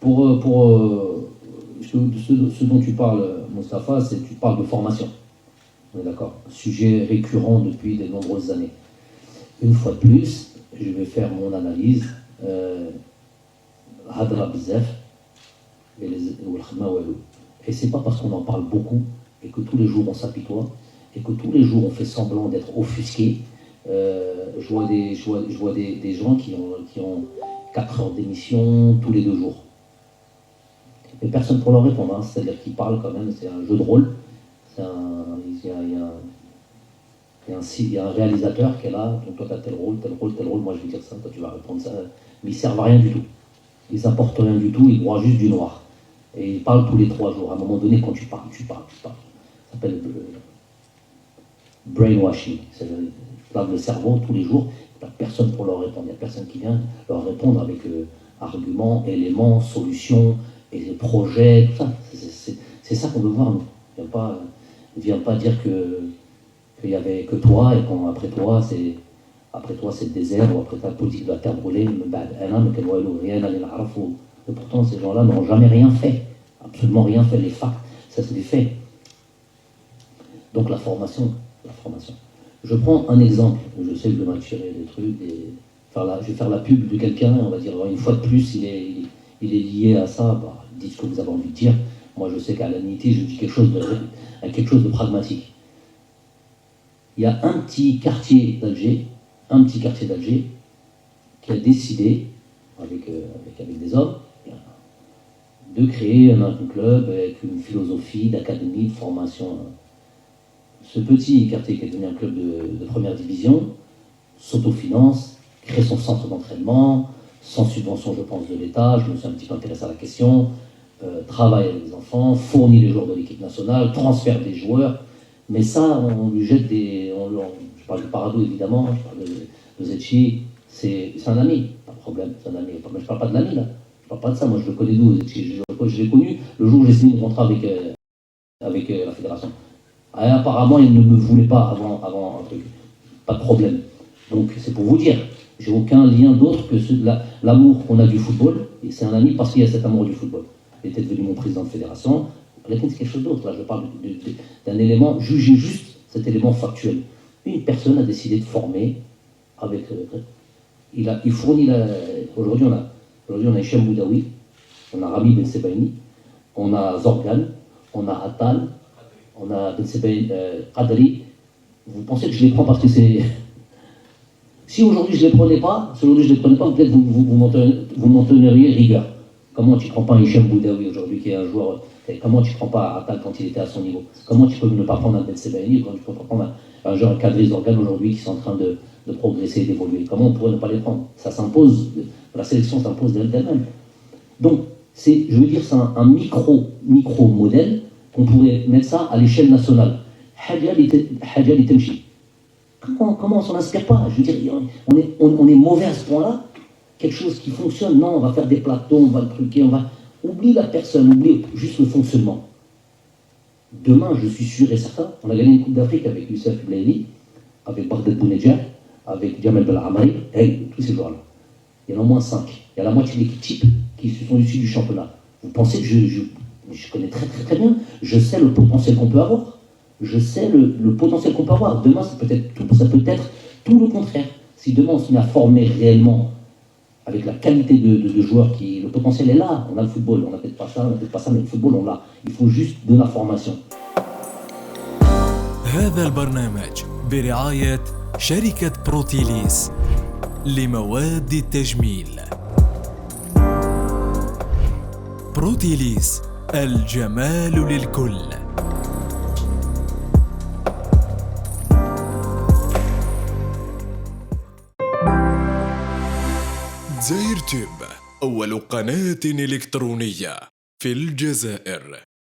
Ce dont tu parles, Mustapha, c'est tu parles de formation. On est d'accord. Sujet récurrent depuis de nombreuses années. Une fois de plus, je vais faire mon analyse. Hadra bzaf et c'est pas parce qu'on en parle beaucoup et que tous les jours on s'apitoie et que tous les jours on fait semblant d'être offusqué. Je vois des gens qui ont 4 heures d'émission tous les 2 jours. Et personne pour leur répondre, hein. C'est-à-dire qu'ils parlent quand même, c'est un jeu de rôle. Il y a un réalisateur qui est là, donc toi tu as tel rôle, moi je vais dire ça, toi tu vas répondre ça, mais ils servent à rien du tout. Ils apportent rien du tout, ils broient juste du noir. Et ils parlent tous les 3 jours. À un moment donné, quand tu parles. Ça s'appelle brainwashing. Tu laves le cerveau tous les jours, il n'y a personne pour leur répondre. Il n'y a personne qui vient leur répondre avec arguments, éléments, solutions, et projets, tout ça. C'est ça qu'on veut voir, nous. Ne viens pas dire qu'il n'y avait que toi, et qu'après toi, c'est le désert, ou après ta politique de la terre brûlée, et pourtant, ces gens-là n'ont jamais rien fait, absolument rien fait. Les facts, ça c'est des faits. Donc la formation. Je prends un exemple, je sais que je vais m'attirer des trucs, je vais faire la pub de quelqu'un, on va dire une fois de plus, il est lié à ça, dites ce que vous avez envie de dire. Moi je sais qu'à l'unité, je dis quelque chose de pragmatique. Il y a un petit quartier d'Alger qui a décidé, avec des hommes, de créer un club avec une philosophie d'académie, de formation. Ce petit quartier qui est devenu un club de première division s'autofinance, crée son centre d'entraînement, sans subvention, je pense, de l'État. Je me suis un petit peu intéressé à la question. Travaille avec les enfants, fournit les joueurs de l'équipe nationale, transfère des joueurs. Mais ça, on lui jette je parle de Parado évidemment, je parle de Zetchi, c'est un ami, pas de problème, c'est un ami. Mais je parle pas de l'ami là, je parle pas de ça, moi je le connais d'où, Zetchi, je l'ai connu le jour où j'ai signé mon contrat avec la fédération. Apparemment, il ne me voulait pas avant un truc, pas de problème. Donc c'est pour vous dire, j'ai aucun lien d'autre que l'amour qu'on a du football, et c'est un ami parce qu'il y a cet amour du football. Il était devenu mon président de fédération. C'est quelque chose d'autre, là je parle d'un élément, jugez juste cet élément factuel. Une personne a décidé de former avec... il fournit aujourd'hui on a Hicham Boudaoui, on a Rami Ben Sebaini, on a Zorgan, on a Attal, on a Ben Sebaini Qadri. Vous pensez que je les prends parce que c'est... Si aujourd'hui je ne les prenais pas, peut-être vous m'en teniriez rigueur. Comment tu ne prends pas un Hicham Boudaoui aujourd'hui qui est un joueur... Comment tu ne prends pas Attal quand il était à son niveau? Comment tu peux ne pas prendre un Ben Sebaini quand tu peux pas prendre un joueur cadré Zorgan aujourd'hui qui sont en train de progresser, d'évoluer? Comment on pourrait ne pas les prendre? Ça s'impose, la sélection s'impose d'elle-même. Donc, je veux dire, c'est un micro-modèle qu'on pourrait mettre ça à l'échelle nationale. Hadja li temshi. Comment on s'en inspire pas? Je veux dire, on est mauvais à ce point-là. Quelque chose qui fonctionne, non, on va faire des plateaux, on va le truquer, oublie la personne, oublie juste le fonctionnement. Demain, je suis sûr et certain, on a gagné une Coupe d'Afrique avec Youssef Blaili, avec Bardet Bounedjah, avec Djamel Belhamari, tous ces joueurs-là. Il y en a au moins 5. Il y a la moitié des types qui se sont issus du championnat. Vous pensez que je connais très très très bien, je sais le potentiel qu'on peut avoir. Demain, ça peut être tout le contraire. Si demain on se met à former réellement avec la qualité de joueurs le potentiel est là. On a le football, on n'a peut-être pas ça, mais le football on l'a. Il faut juste de la formation. هذا البرنامج برعاية شركة بروتيليس لمواد التجميل. بروتيليس الجمال للكل. زاير تيوب أول قناة إلكترونية في الجزائر.